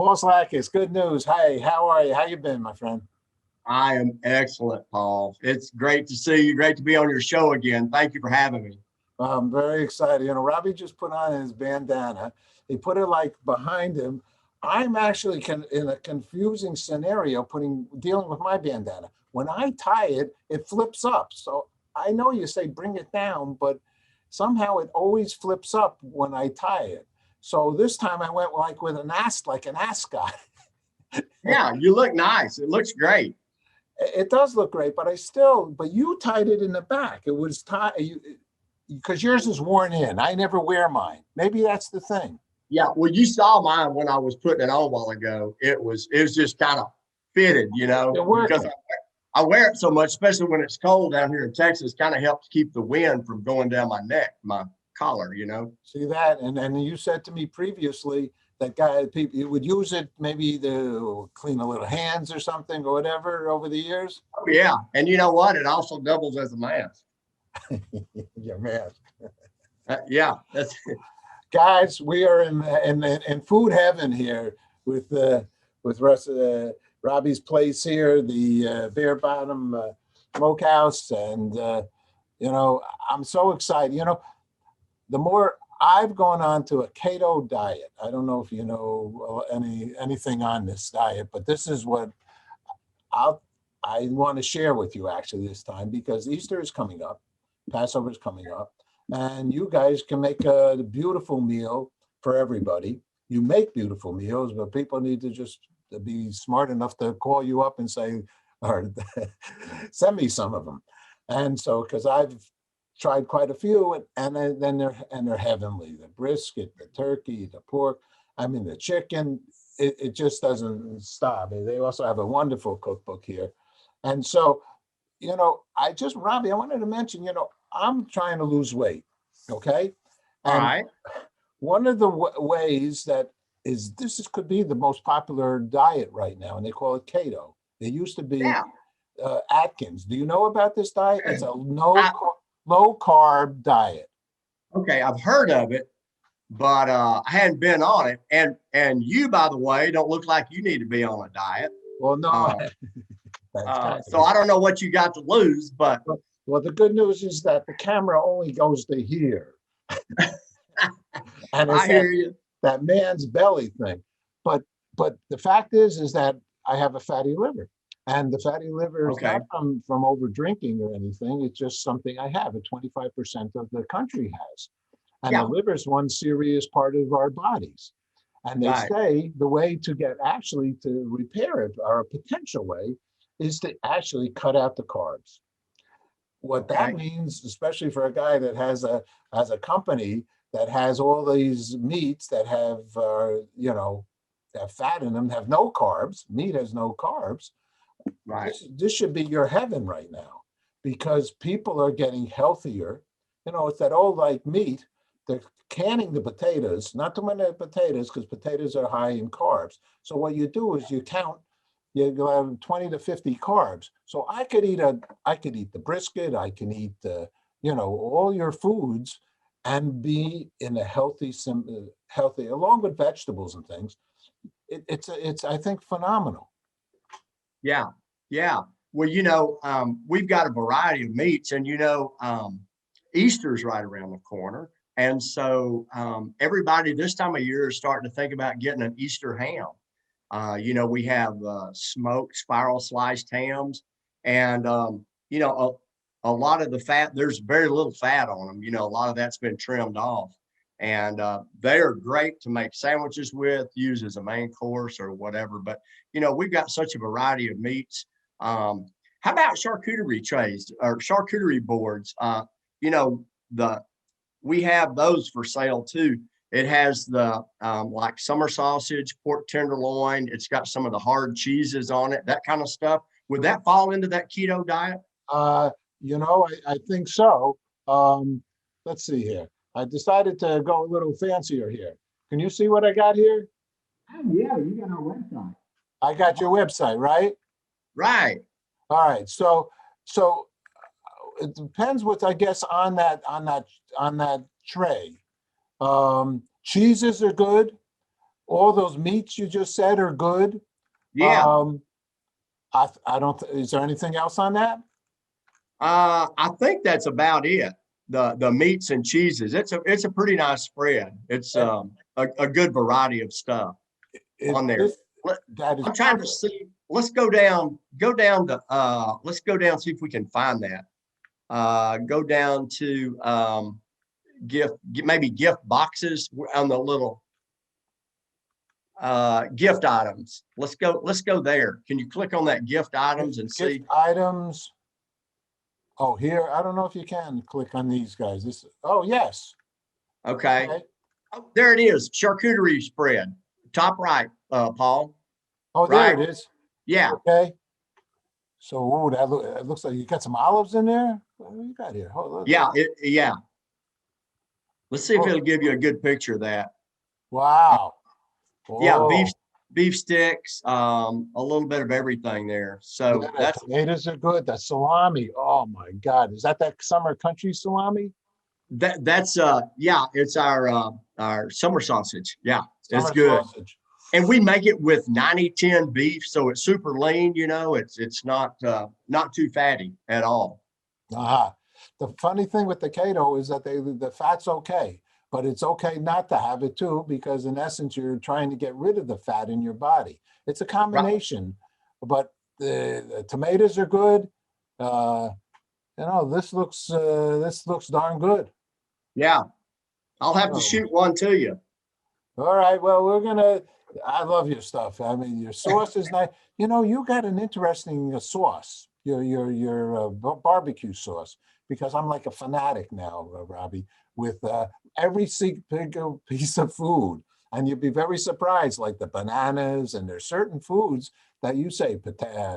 Paul Slackis, good news. Hey, how are you? How you been, my friend? I am excellent, Paul. It's great to see you. Great to be on your show again. Thank you for having me. I'm very excited. You know, Robbie just put on his bandana. He put it like behind him. I'm actually in a confusing scenario dealing with my bandana. When I tie it, it flips up. So I know you say bring it down, but somehow it always flips up when I tie it. So this time I went like with like an ascot. Yeah, you look nice. It looks great. It does look great, but but you tied it in the back. It was tied because yours is worn in. I never wear mine. Maybe that's the thing. Yeah, well, you saw mine when I was putting it on a while ago. It was just kind of fitted, They're because working. I wear it so much, especially when it's cold down here in Texas. Kind of helps keep the wind from going down my neck, my collar. See that? And you said to me previously that people you would use it maybe to clean a little hands or something or whatever over the years. Oh yeah, and you know what? It also doubles as a mask. Your mask. Yeah, that's Guys, we are in food heaven here with Russ, Robbie's place here, the Bare Bottom Smokehouse, and I'm so excited. The more I've gone on to a keto diet. I don't know if you know anything on this diet, but this is what I want to share with you actually this time because Easter is coming up, Passover is coming up. And you guys can make a beautiful meal for everybody. You make beautiful meals, but people need to just be smart enough to call you up and say, or send me some of them. And so, because I've tried quite a few, and then they're heavenly. The brisket, the turkey, the pork. I mean, the chicken. It just doesn't stop. They also have a wonderful cookbook here, and so Robbie, I wanted to mention, I'm trying to lose weight, okay? all And right. one of the ways that could be the most popular diet right now, and they call it keto. It used to be Yeah. Atkins. Do you know about this diet? It's a I, low carb diet. okay, I've heard of it, but I hadn't been on it. And you, by the way, don't look like you need to be on a diet. Well, no, Uh, that's kind so I don't know what you got to lose, but well, the good news is that the camera only goes to here, and it's I hear you. that man's belly thing. But the fact is that I have a fatty liver. And the fatty liver is Okay. not from over drinking or anything. It's just something I have. 25% of the country has. And the Yeah. liver is one serious part of our bodies. And they Right. say the way to to repair it, or a potential way, is to actually cut out the carbs. What that Okay. means, especially for a guy that has a company that has all these meats that have fat in them, have no carbs. Meat has no carbs. Right. This should be your heaven right now because people are getting healthier. It's that old like meat. They're canning the potatoes, not too many potatoes because potatoes are high in carbs. So what you do is you count, you have 20 to 50 carbs. So I could eat the brisket, I can eat all your foods and be in a healthy along with vegetables and things. It's I think phenomenal. Yeah. Yeah. Well, we've got a variety of meats, and Easter's right around the corner. And so everybody this time of year is starting to think about getting an Easter ham. We have smoked spiral sliced hams, and a lot of the fat. There's very little fat on them. A lot of that's been trimmed off, and they are great to make sandwiches with, use as a main course or whatever. But we've got such a variety of meats. How about charcuterie trays or charcuterie boards? The we have those for sale too. It has the like summer sausage, pork tenderloin. It's got some of the hard cheeses on it, that kind of stuff. Would that fall into that keto diet? Uh, I think so. Let's see here. I decided to go a little fancier here. Can you see what I got here? Oh, yeah, you got our website. I got your website, right? Right. All right. So it depends what I guess on that tray. Cheeses are good, all those meats you just said are good. Yeah. I don't, is there anything else on that? I think that's about it. The meats and cheeses. It's a pretty nice spread. It's a good variety of stuff on there. That is I'm trying to perfect. see. Let's go down to let's go down, see if we can find that. Go down to maybe gift boxes on the little gift items. Let's go there. Can you click on that gift items and see? Gift items. Oh, here, I don't know if you can click on these guys. This, oh, yes. Okay. Oh, there it is. Charcuterie spread. Top right, Paul. Oh, there it is. Yeah. Okay. So, oh, it looks like you got some olives in there. What do you got here? Hold on. Yeah. Yeah. Let's see if it'll give you a good picture of that. Wow. Yeah, Oh. beef sticks, a little bit of everything there. So Yeah, the tomatoes are good. The salami. Oh my God. Is that summer country salami? that's yeah, it's our summer sausage. Yeah, it's Summer good. sausage. And we make it with 90-10 beef, so it's super lean, you know, it's not too fatty at all. Uh-huh. The funny thing with the keto is that the fat's okay, but it's okay not to have it too, because in essence, you're trying to get rid of the fat in your body. It's a combination, but the tomatoes are good. You know, this looks darn good. Yeah, I'll have to shoot one to you. All right. Well, I love your stuff. I mean, your sauce is nice. You know, you got an interesting sauce, your barbecue sauce, because I'm like a fanatic now, Robbie, with every single piece of food. And you'd be very surprised, like the bananas, and there's certain foods that you say,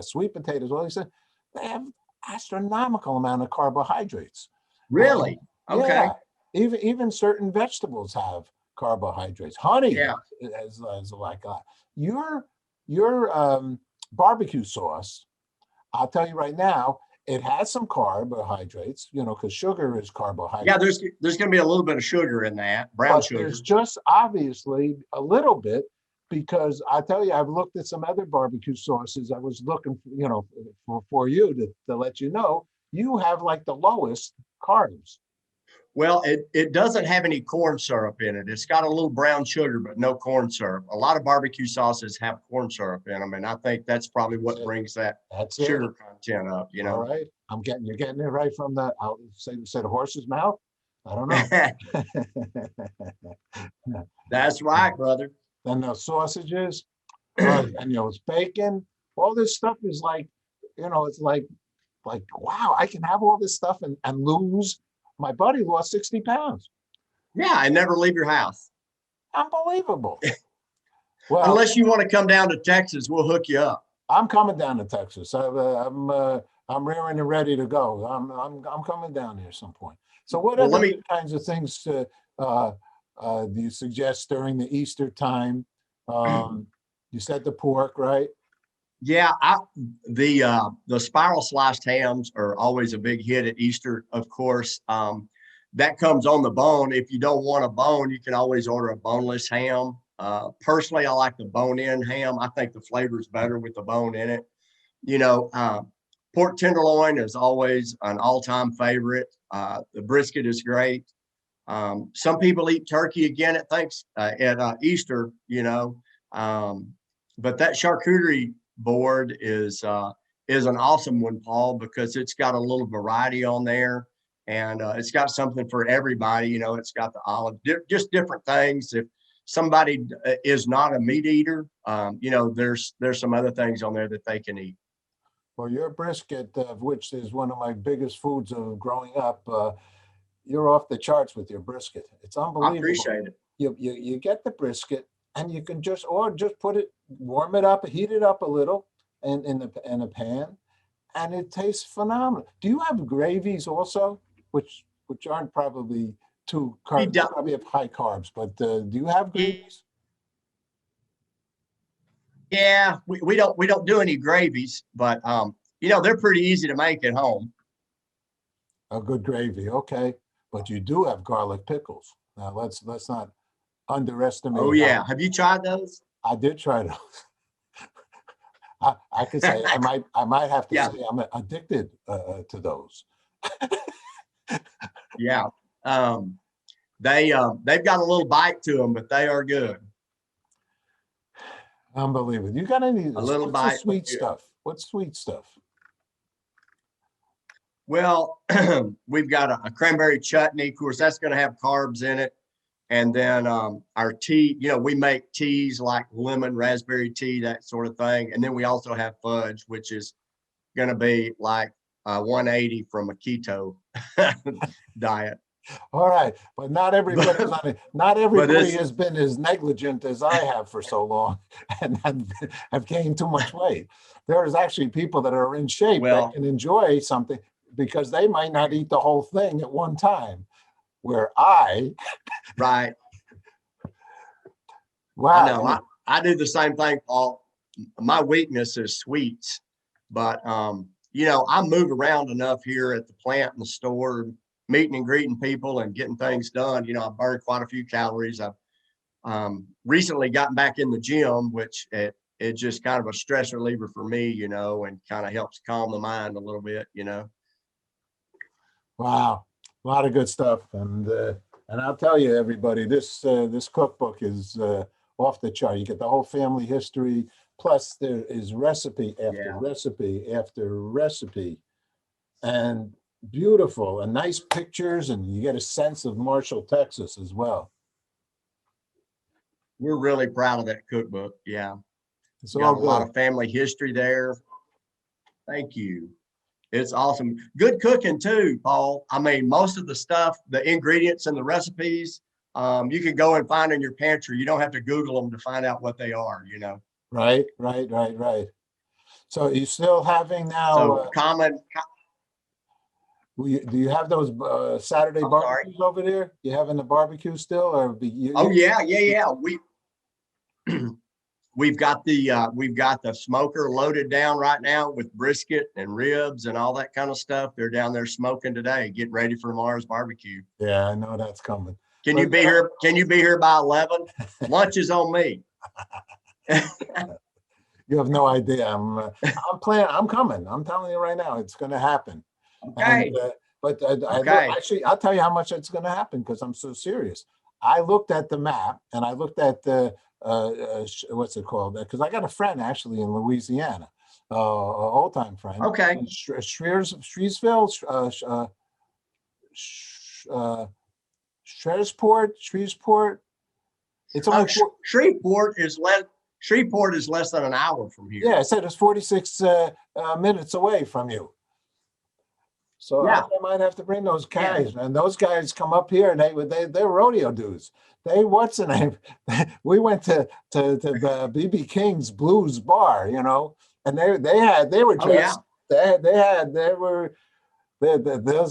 sweet potatoes, well, you said, they have astronomical amount of carbohydrates. Really? Okay. Yeah, even certain vegetables have carbohydrates. Honey Yeah. is like your barbecue sauce. I'll tell you right now, it has some carbohydrates. You know, because sugar is carbohydrate. Yeah, there's going to be a little bit of sugar in that, brown But sugar. there's just obviously a little bit, because I tell you, I've looked at some other barbecue sauces. I was looking, you know, for you to let you know, you have like the lowest carbs. Well, it doesn't have any corn syrup in it. It's got a little brown sugar, but no corn syrup. A lot of barbecue sauces have corn syrup in them, and I think that's probably what brings that sugar content up. You know. All right, you're getting it right from the, I'll say the horse's mouth. I don't know. That's right, brother. Then the sausages, and you know, it's bacon. All this stuff is like, you know, it's like wow, I can have all this stuff and lose. My buddy lost 60 pounds. Yeah, and never leave your house. Unbelievable. Well, unless you want to come down to Texas, we'll hook you up. I'm coming down to Texas. I'm rearing and ready to go. I'm coming down here some point. So what other kinds of things do you suggest during the Easter time? You said the pork, right? Yeah, the spiral sliced hams are always a big hit at Easter, of course. That comes on the bone. If you don't want a bone, you can always order a boneless ham. Personally, I like the bone-in ham. I think the flavor is better with the bone in it. You know, pork tenderloin is always an all-time favorite. The brisket is great. Some people eat turkey again at Easter, you know, but that charcuterie board is an awesome one, Paul, because it's got a little variety on there, and it's got something for everybody. You know, it's got the olive, just different things. If somebody is not a meat eater, you know, there's some other things on there that they can eat. Well, your brisket, which is one of my biggest foods of growing up, you're off the charts with your brisket. It's unbelievable. I appreciate it. You get the brisket, and you can just put it, warm it up, heat it up a little in a pan, and it tastes phenomenal. Do you have gravies also, which aren't probably probably have high carbs, but do you have gravies? Yeah, we don't do any gravies, but you know, they're pretty easy to make at home. A good gravy, okay. But you do have garlic pickles. Now let's not underestimate. Oh yeah. Have you tried those? I did try those. I could say I might have to Yeah. say I'm addicted to those. Yeah. They've got a little bite to them, but they are good. Unbelievable. You got any? A little What's the bite. sweet stuff? What's sweet stuff? Well, we've got a cranberry chutney. Of course, that's going to have carbs in it. And then our tea, we make teas like lemon, raspberry tea, that sort of thing. And then we also have fudge, which is going to be like 180 from a keto diet. All right, but not everybody's on it. Not everybody has been as negligent as I have for so long, and have gained too much weight. There's actually people that are in shape that can enjoy something because they might not eat the whole thing at one time. Where right. Wow. I know. I do the same thing, Paul. My weakness is sweets, but I move around enough here at the plant and the store, meeting and greeting people and getting things done. I burn quite a few calories. I've recently gotten back in the gym, which it's just kind of a stress reliever for me, and kind of helps calm the mind a little bit, Wow, a lot of good stuff, and I'll tell you, everybody, this cookbook is off the chart. You get the whole family history, plus there is recipe after recipe after recipe, and beautiful and nice pictures, and you get a sense of Marshall, Texas as well. We're really proud of that cookbook. Yeah. It's got a lot of family history there. Thank you. It's awesome. Good cooking too, Paul. I mean, most of the stuff, the ingredients and the recipes, you can go and find in your pantry. You don't have to Google them to find out what they are, Right. So you're still having now. So do you have those Saturday barbecues over there? You having the barbecue still, or yeah. We've got the smoker loaded down right now with brisket and ribs and all that kind of stuff. They're down there smoking today, getting ready for tomorrow's barbecue. Yeah, I know that's coming. Can you be here? Can you be here by 11? Lunch is on me. You have no idea. I'm planning. I'm coming. I'm telling you right now, it's going to happen. Okay. And, actually, I'll tell you how much it's going to happen because I'm so serious. I looked at the map and I looked at the what's it called? Because I got a friend actually in Louisiana, an old time friend. Okay. Shreveport. It's only Shreveport is less than an hour from here. Yeah, I said it's 46 minutes away from you. So I might have to bring those guys, and those guys come up here, and they're rodeo dudes. What's the name? We went to BB King's Blues Bar, and those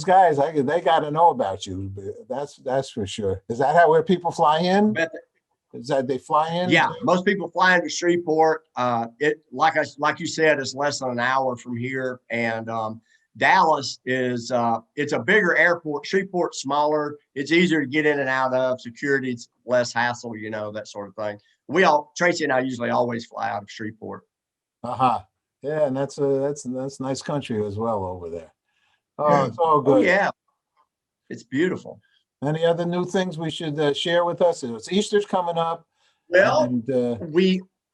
guys. They got to know about you. That's for sure. Is that where people fly in? Is that they fly in? Yeah, most people fly into Shreveport. Like you said, it's less than an hour from here, and Dallas is it's a bigger airport. Shreveport's smaller. It's easier to get in and out of. Security's less hassle, that sort of thing. Tracy and I usually always fly out of Shreveport. Yeah, and that's nice country as well over there. Oh, it's all good. Oh, yeah, it's beautiful. Any other new things we should share with us? It's Easter's coming up. Well,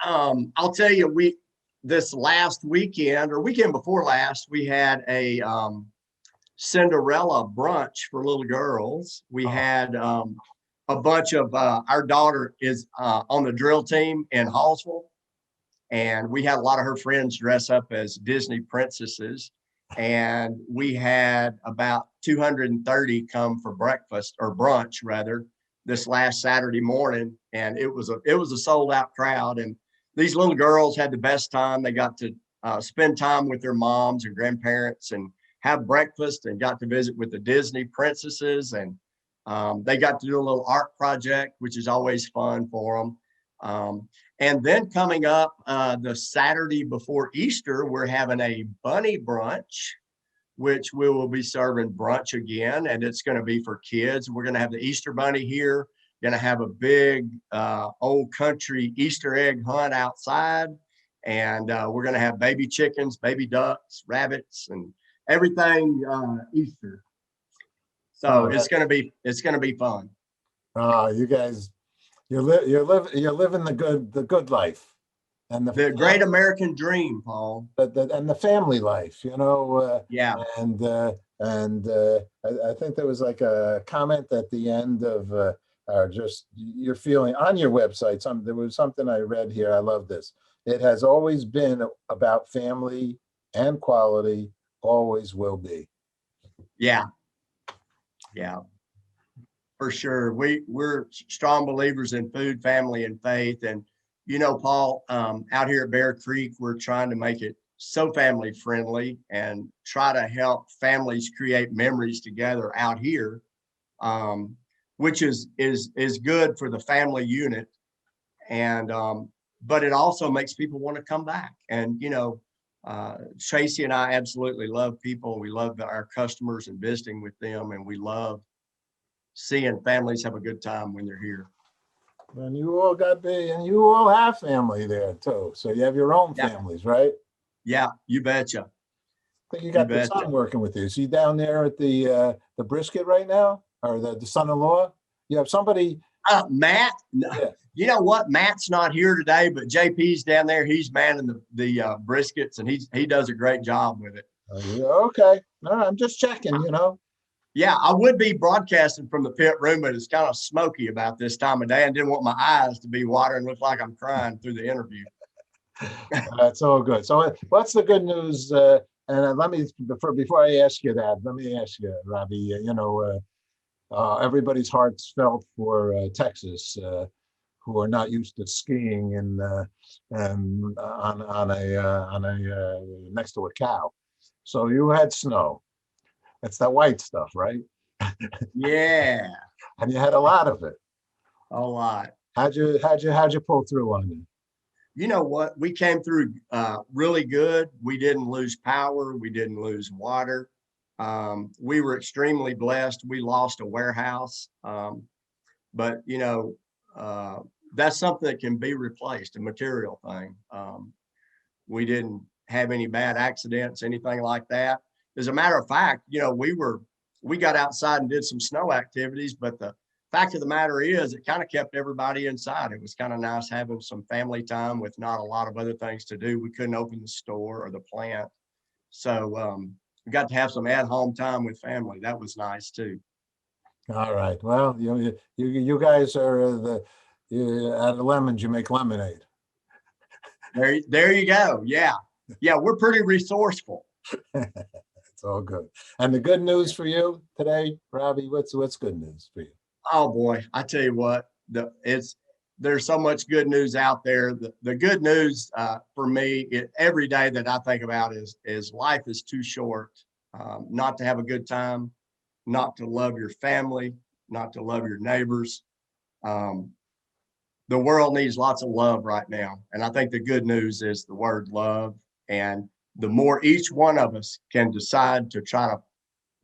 I'll tell you, this last weekend or weekend before last, we had a Cinderella brunch for little girls. We had a bunch of our daughter is on the drill team in Hallsville, and we had a lot of her friends dress up as Disney princesses. And we had about 230 come for breakfast or brunch rather this last Saturday morning, and it was a sold out crowd. And these little girls had the best time. They got to spend time with their moms and grandparents and have breakfast, and got to visit with the Disney princesses, and they got to do a little art project, which is always fun for them. And then coming up the Saturday before Easter, we're having a bunny brunch, which we will be serving brunch again, and it's going to be for kids. We're going to have the Easter bunny here. Going to have a big old country Easter egg hunt outside. And we're going to have baby chickens, baby ducks, rabbits, and everything Easter. So it's going to be fun. You guys, you're living the good life, and the great American dream, Paul. And the family life, Yeah. And I think there was like a comment at the end of just you're feeling on your website. There was something I read here. I love this. It has always been about family and quality, always will be. Yeah. Yeah. For sure. We're strong believers in food, family, and faith. And, Paul, out here at Bear Creek, we're trying to make it so family friendly and try to help families create memories together out here, which is good for the family unit. And, but it also makes people want to come back. And, Tracy and I absolutely love people. We love our customers and visiting with them. And we love seeing families have a good time when they're here. And you all have family there too. So you have your own families, right? Yeah, you betcha. I think you got the son working with you. Is he down there at the brisket right now, or the son-in-law? You have somebody. Matt. Yeah. You know what? Matt's not here today, but JP's down there. He's manning the briskets, and he does a great job with it. Okay. No, I'm just checking. Yeah, I would be broadcasting from the pit room, but it's kind of smoky about this time of day. I didn't want my eyes to be watering, look like I'm crying through the interview. That's all good. So what's the good news? And let me, before I ask you that, let me ask you, Robbie, everybody's hearts felt for Texas, who are not used to skiing and on a next to a cow. So you had snow. It's that white stuff, right? Yeah. And you had a lot of it. A lot. How'd you pull through on it? You know what? We came through really good. We didn't lose power. We didn't lose water. We were extremely blessed. We lost a warehouse. But, that's something that can be replaced, a material thing. We didn't have any bad accidents, anything like that. As a matter of fact, we got outside and did some snow activities, but the fact of the matter is it kind of kept everybody inside. It was kind of nice having some family time with not a lot of other things to do. We couldn't open the store or the plant. So we got to have some at-home time with family. That was nice too. All right. Well, you guys are out of lemons, you make lemonade. There you go. Yeah. Yeah, we're pretty resourceful. It's all good. And the good news for you today, Robbie, what's good news for you? Oh boy, I tell you what, there's so much good news out there. The good news for me, every day that I think about is life is too short not to have a good time, not to love your family, not to love your neighbors. The world needs lots of love right now. And I think the good news is the word love. And the more each one of us can decide to try to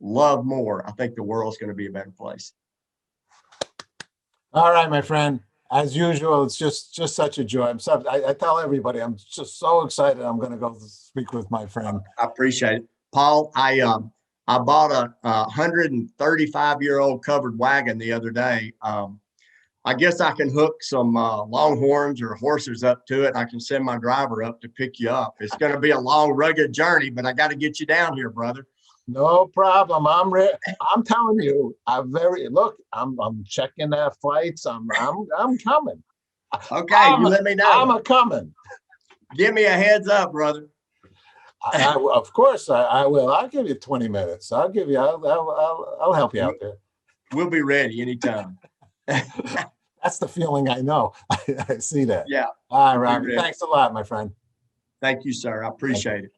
love more, I think the world's going to be a better place. All right, my friend. As usual, it's just such a joy. I tell everybody, I'm just so excited. I'm going to go speak with my friend. I appreciate it, Paul. I bought a 135-year-old covered wagon the other day. I guess I can hook some longhorns or horses up to it. And I can send my driver up to pick you up. It's going to be a long, rugged journey, but I got to get you down here, brother. No problem. I'm ready. I'm telling you, I'm checking that flights. I'm coming. Okay, you let me know. I'm coming. Give me a heads up, brother. Of course I will. I'll give you 20 minutes. I'll help you out there. We'll be ready anytime. That's the feeling I know. I see that. Yeah. All right, Robbie. Thanks a lot, my friend. Thank you, sir. I appreciate it.